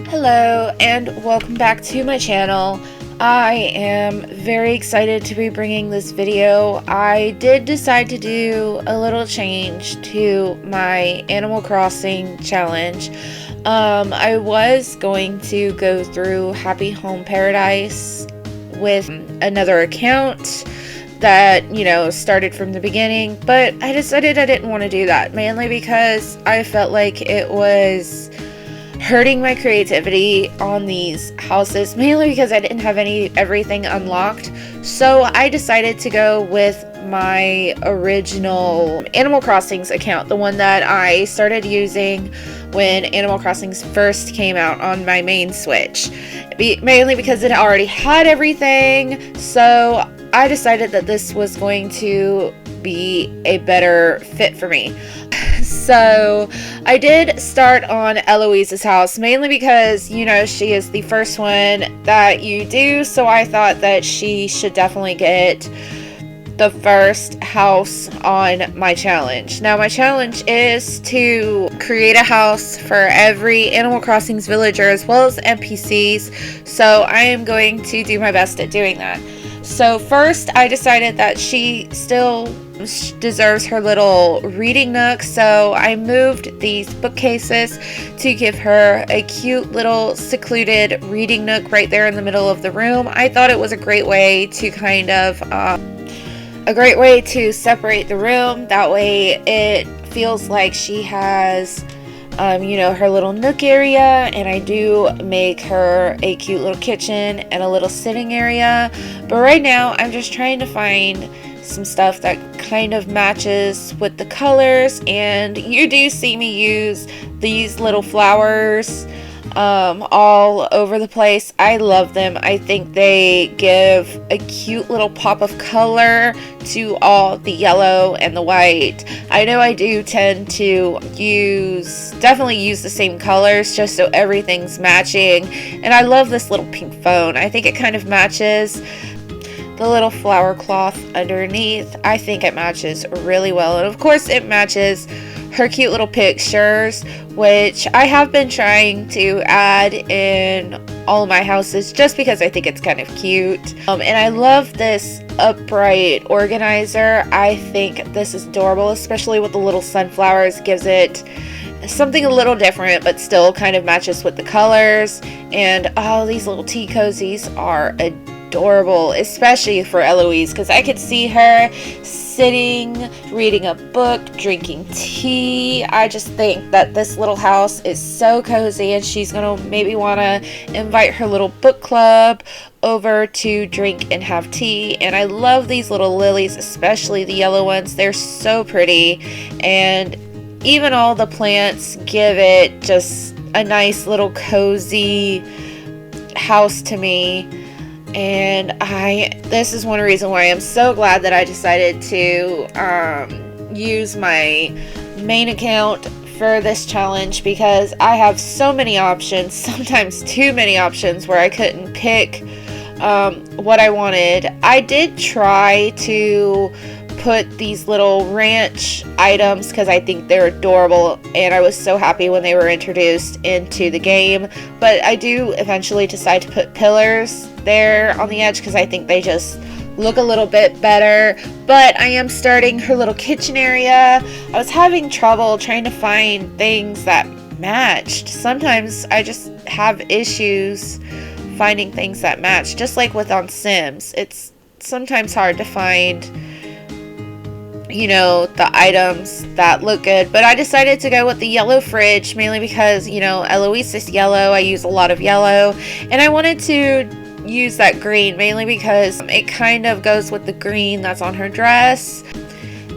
Hello and welcome back to my channel. I am very excited to be bringing this video. I did decide to do a little change to my Animal Crossing challenge. I was going to go through Happy Home Paradise with another account that, started from the beginning, but I decided I didn't want to do that, mainly because I felt like it was hurting my creativity on these houses, mainly because I didn't have everything unlocked. So I decided to go with my original Animal Crossing's account, the one that I started using when Animal Crossing first came out on my main Switch, mainly because it already had everything. So I decided that this was going to be a better fit for me. So I did start on Eloise's house, mainly because, she is the first one that you do. So I thought that she should definitely get the first house on my challenge. Now, my challenge is to create a house for every Animal Crossing's villager as well as NPCs. So I am going to do my best at doing that. So first, I decided that she still deserves her little reading nook, so I moved these bookcases to give her a cute little secluded reading nook right there in the middle of the room. I thought it was a great way to separate the room. That way it feels like she has her little nook area, and I do make her a cute little kitchen and a little sitting area. But right now I'm just trying to find some stuff that kind of matches with the colors, and you do see me use these little flowers all over the place. I love them. I think they give a cute little pop of color to all the yellow and the white. I know I do tend to definitely use the same colors just so everything's matching. And I love this little pink phone. I think it kind of matches the little flower cloth underneath. I think it matches really well. And of course it matches her cute little pictures, which I have been trying to add in all of my houses just because I think it's kind of cute. And I love this upright organizer. I think this is adorable, especially with the little sunflowers. Gives it something a little different, but still kind of matches with the colors. And all these little tea cozies are adorable, especially for Eloise, because I could see her sitting, reading a book, drinking tea. I just think that this little house is so cozy, and she's gonna maybe want to invite her little book club over to drink and have tea. And I love these little lilies, especially the yellow ones. They're so pretty, and even all the plants give it just a nice little cozy house to me. And this is one reason why I'm so glad that I decided to use my main account for this challenge, because I have so many options, sometimes too many options, where I couldn't pick what I wanted. I did try to put these little ranch items because I think they're adorable, and I was so happy when they were introduced into the game. But I do eventually decide to put pillars there on the edge because I think they just look a little bit better. But I am starting her little kitchen area. I was having trouble trying to find things that matched. Sometimes I just have issues finding things that match, just like with on Sims. It's sometimes hard to find the items that look good. But I decided to go with the yellow fridge, mainly because Eloise is yellow. I use a lot of yellow, and I wanted to use that green mainly because it kind of goes with the green that's on her dress.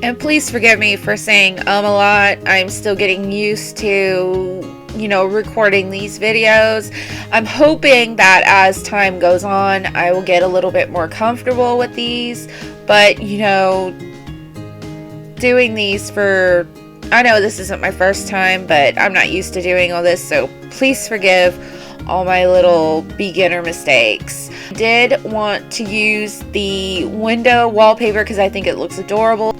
And please forgive me for saying a lot. I'm still getting used to recording these videos. I'm hoping that as time goes on I will get a little bit more comfortable with these, but doing these I know this isn't my first time, but I'm not used to doing all this, so please forgive all my little beginner mistakes. I did want to use the window wallpaper because I think it looks adorable.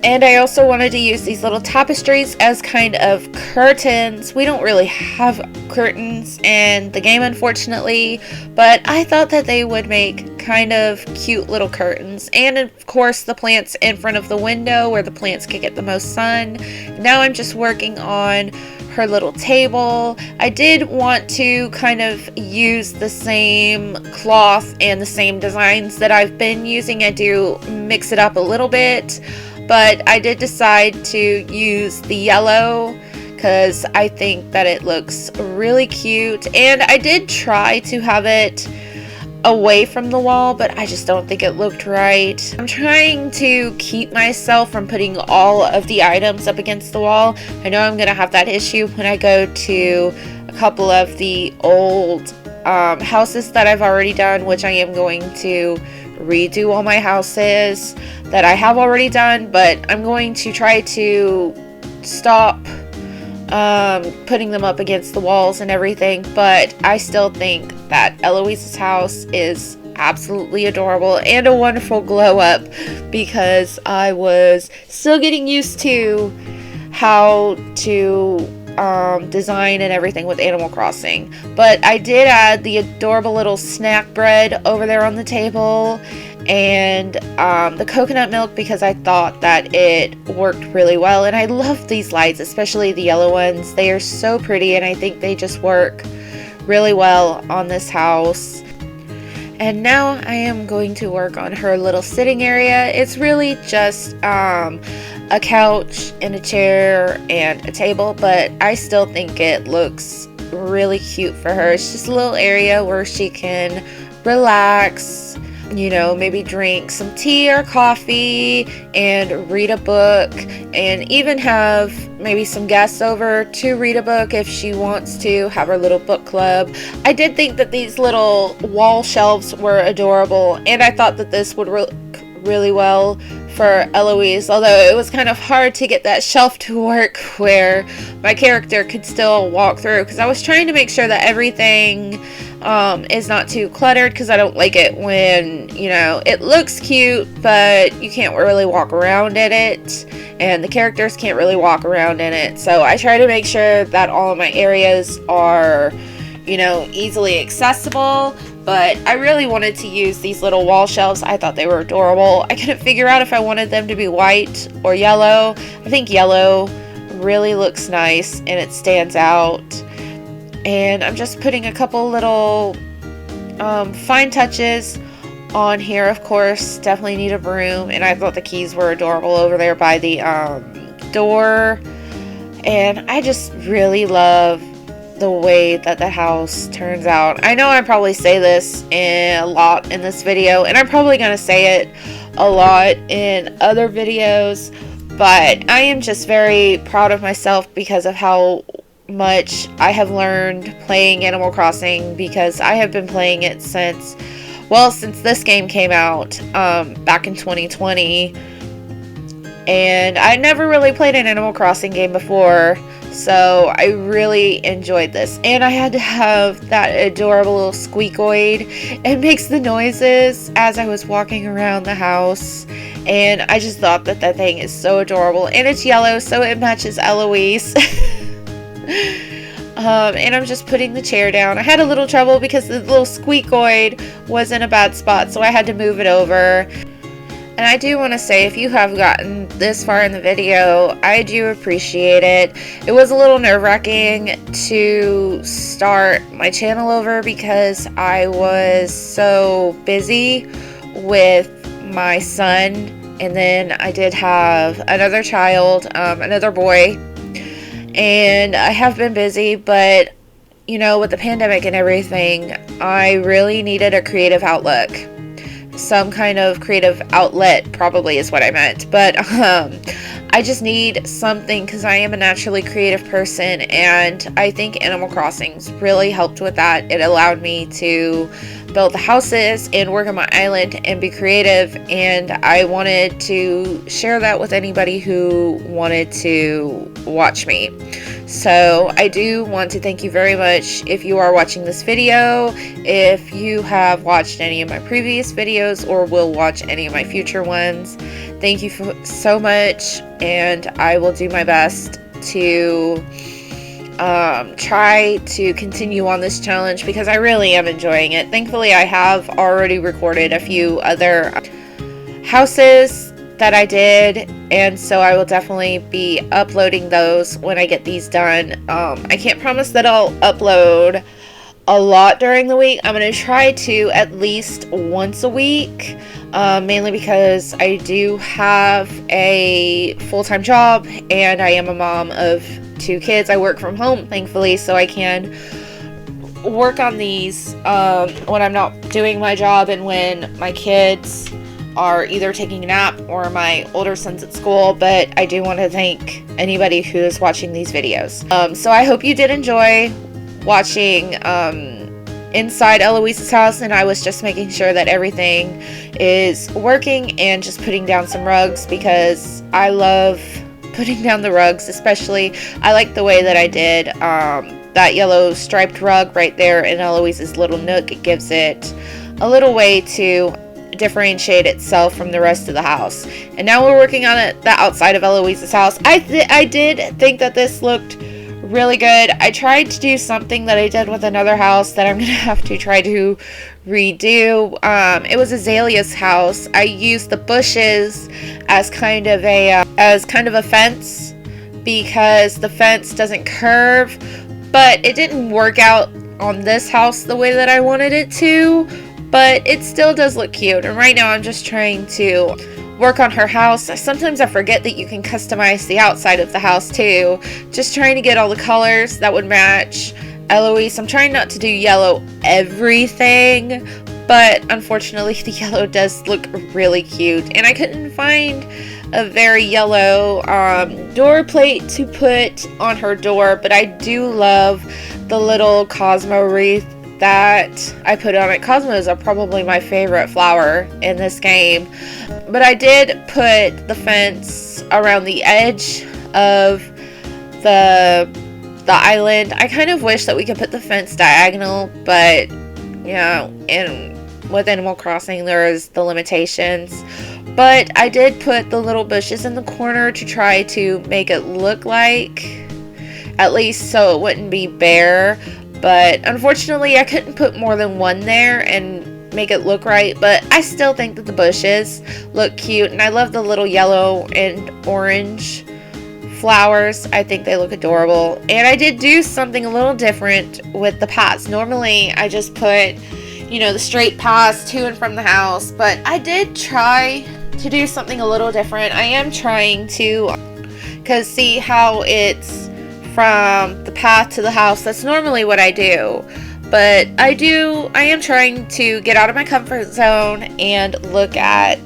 And I also wanted to use these little tapestries as kind of curtains. We don't really have curtains in the game, unfortunately, but I thought that they would make kind of cute little curtains. And of course, the plants in front of the window where the plants could get the most sun. Now I'm just working on her little table. I did want to kind of use the same cloth and the same designs that I've been using. I do mix it up a little bit, but I did decide to use the yellow because I think that it looks really cute. And I did try to have it away from the wall, but I just don't think it looked right. I'm trying to keep myself from putting all of the items up against the wall. I know I'm gonna have that issue when I go to a couple of the old houses that I've already done, which I am going to redo all my houses that I have already done, but I'm going to try to stop putting them up against the walls and everything. But I still think that Eloise's house is absolutely adorable and a wonderful glow up, because I was still getting used to how to design and everything with Animal Crossing. But I did add the adorable little snack bread over there on the table, and the coconut milk, because I thought that it worked really well. And I love these lights, especially the yellow ones. They are so pretty, and I think they just work really well on this house. And now I am going to work on her little sitting area. It's really just a couch and a chair and a table, but I still think it looks really cute for her. It's just a little area where she can relax, you know, maybe drink some tea or coffee and read a book, and even have maybe some guests over to read a book if she wants to have her little book club. I did think that these little wall shelves were adorable, and I thought that this would work really well for Eloise, although it was kind of hard to get that shelf to work where my character could still walk through, because I was trying to make sure that everything is not too cluttered, because I don't like it when, you know, it looks cute but you can't really walk around in it, and the characters can't really walk around in it. So I try to make sure that all of my areas are, you know, easily accessible. But I really wanted to use these little wall shelves. I thought they were adorable. I couldn't figure out if I wanted them to be white or yellow. I think yellow really looks nice and it stands out. And I'm just putting a couple little fine touches on here. Of course, definitely need a broom. And I thought the keys were adorable over there by the door. And I just really love the way that the house turns out. I know I probably say this a lot in this video, and I'm probably going to say it a lot in other videos, but I am just very proud of myself because of how much I have learned playing Animal Crossing, because I have been playing it since this game came out back in 2020, and I never really played an Animal Crossing game before. So I really enjoyed this, and I had to have that adorable little squeakoid. It makes the noises as I was walking around the house, and I just thought that that thing is so adorable, and it's yellow, so it matches Eloise. And I'm just putting the chair down. I had a little trouble because the little squeakoid was in a bad spot, so I had to move it over. And I do want to say, if you have gotten this far in the video, I do appreciate it. It was a little nerve-wracking to start my channel over because I was so busy with my son. And then I did have another child, another boy. And I have been busy, but, you know, with the pandemic and everything, I really needed a creative outlook. Some kind of creative outlet probably is what I meant, but I just need something because I am a naturally creative person, and I think Animal Crossing's really helped with that. It allowed me to build the houses and work on my island and be creative, and I wanted to share that with anybody who wanted to watch me. So I do want to thank you very much if you are watching this video, if you have watched any of my previous videos or will watch any of my future ones. Thank you so much, and I will do my best to try to continue on this challenge because I really am enjoying it. Thankfully, I have already recorded a few other houses that I did, and so I will definitely be uploading those when I get these done. I can't promise that I'll upload a lot during the week. I'm going to try to at least once a week, mainly because I do have a full-time job and I am a mom of 2 kids. I work from home, thankfully, so I can work on these when I'm not doing my job and when my kids are either taking a nap or my older son's at school. But I do want to thank anybody who is watching these videos. So I hope you did enjoy watching inside Eloise's house, and I was just making sure that everything is working and just putting down some rugs because I love putting down the rugs. Especially I like the way that I did that yellow striped rug right there in Eloise's little nook. It gives it a little way to differentiate itself from the rest of the house. And now we're working on the outside of Eloise's house. I did think that this looked really good. I tried to do something that I did with another house that I'm gonna have to try to redo. It was Azalea's house. I used the bushes as kind of a fence because the fence doesn't curve, but it didn't work out on this house the way that I wanted it to, but it still does look cute. And right now I'm just trying to work on her house. Sometimes I forget that you can customize the outside of the house too. Just trying to get all the colors that would match Eloise. I'm trying not to do yellow everything, but unfortunately the yellow does look really cute, and I couldn't find a very yellow door plate to put on her door, but I do love the little Cosmo wreath that I put on it. Cosmos are probably my favorite flower in this game, but I did put the fence around the edge of the island. I kind of wish that we could put the fence diagonal, but yeah, and with Animal Crossing there is the limitations. But I did put the little bushes in the corner to try to make it look like, at least so it wouldn't be bare. But unfortunately I couldn't put more than one there and make it look right, but I still think that the bushes look cute, and I love the little yellow and orange flowers. I think they look adorable. And I did do something a little different with the paths. Normally I just put, you know, the straight paths to and from the house, but I did try to do something a little different. I am trying to, because see how it's from the path to the house, that's normally what I do, but I am trying to get out of my comfort zone and look at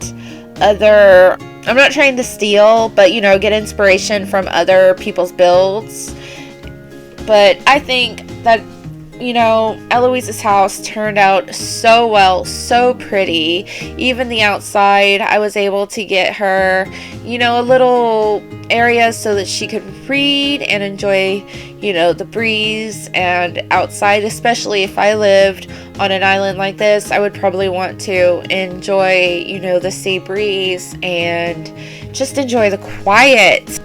other, I'm not trying to steal, but you know, get inspiration from other people's builds. But I think that, you know, Eloise's house turned out so well, so pretty. Even the outside, I was able to get her, you know, a little area so that she could read and enjoy, you know, the breeze. And outside, especially if I lived on an island like this, I would probably want to enjoy, you know, the sea breeze and just enjoy the quiet.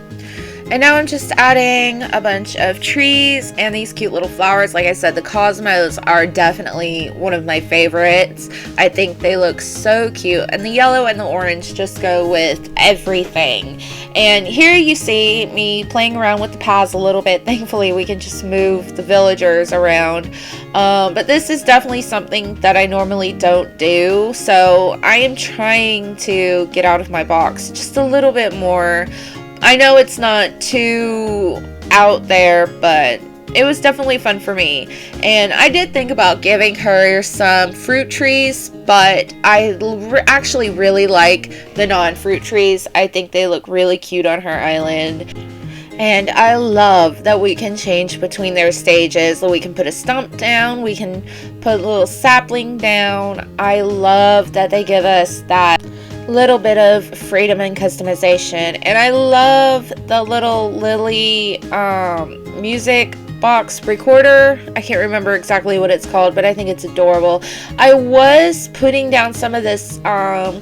And now I'm just adding a bunch of trees and these cute little flowers. Like I said, the cosmos are definitely one of my favorites. I think they look so cute, and the yellow and the orange just go with everything. And here you see me playing around with the paths a little bit. Thankfully we can just move the villagers around, but this is definitely something that I normally don't do, so I am trying to get out of my box just a little bit more. I know it's not too out there, but it was definitely fun for me. And I did think about giving her some fruit trees, but I actually really like the non-fruit trees. I think they look really cute on her island. And I love that we can change between their stages. We can put a stump down, we can put a little sapling down. I love that they give us that little bit of freedom and customization. And I love the little Lily music box recorder. I can't remember exactly what it's called, but I think it's adorable. I was putting down some of this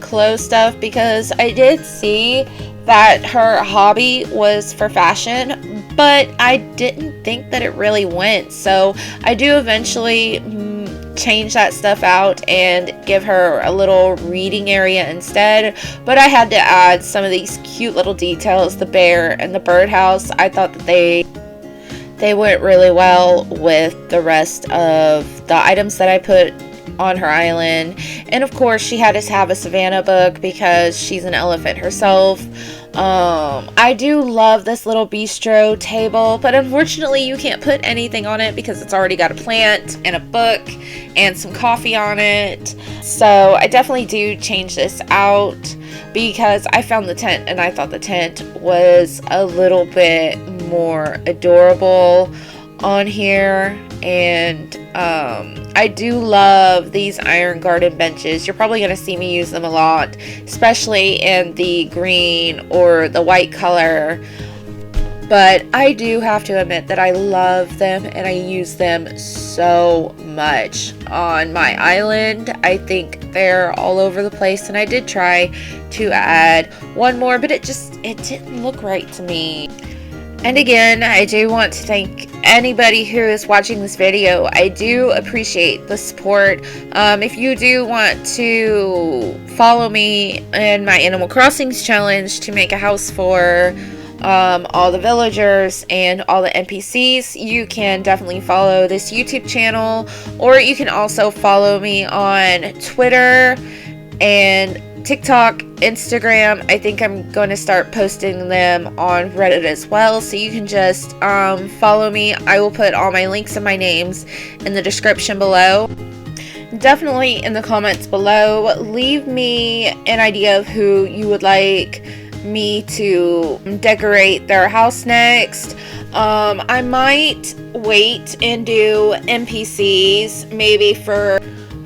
clothes stuff because I did see that her hobby was for fashion, but I didn't think that it really went. So I do eventually change that stuff out and give her a little reading area instead. But I had to add some of these cute little details, the bear and the birdhouse. I thought that they went really well with the rest of the items that I put on her island. And of course she had to have a Savannah book because she's an elephant herself. I do love this little bistro table, but unfortunately you can't put anything on it because it's already got a plant and a book and some coffee on it. So I definitely do change this out because I found the tent and I thought the tent was a little bit more adorable on here. And I do love these iron garden benches. You're probably going to see me use them a lot, especially in the green or the white color. But I do have to admit that I love them and I use them so much on my island. I think they're all over the place, and I did try to add one more, but it didn't look right to me. And again, I do want to thank anybody who is watching this video. I do appreciate the support. If you do want to follow me in my Animal Crossings challenge to make a house for all the villagers and all the NPCs, you can definitely follow this YouTube channel, or you can also follow me on Twitter and TikTok, Instagram. I think I'm going to start posting them on Reddit as well, so you can just follow me. I will put all my links and my names in the description below. Definitely in the comments below, leave me an idea of who you would like me to decorate their house next. I might wait and do NPCs maybe for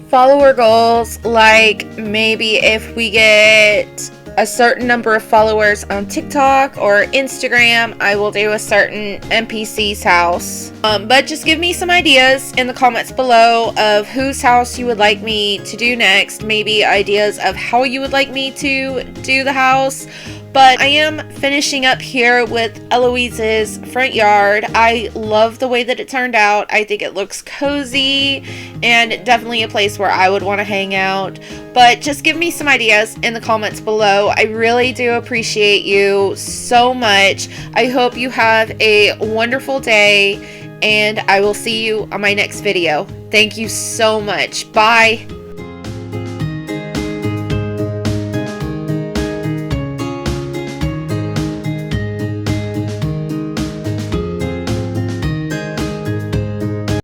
follower goals, like maybe if we get a certain number of followers on TikTok or Instagram, I will do a certain NPC's house. But just give me some ideas in the comments below of whose house you would like me to do next, maybe ideas of how you would like me to do the house. But I am finishing up here with Eloise's front yard. I love the way that it turned out. I think it looks cozy and definitely a place where I would want to hang out. But just give me some ideas in the comments below. I really do appreciate you so much. I hope you have a wonderful day, and I will see you on my next video. Thank you so much. Bye.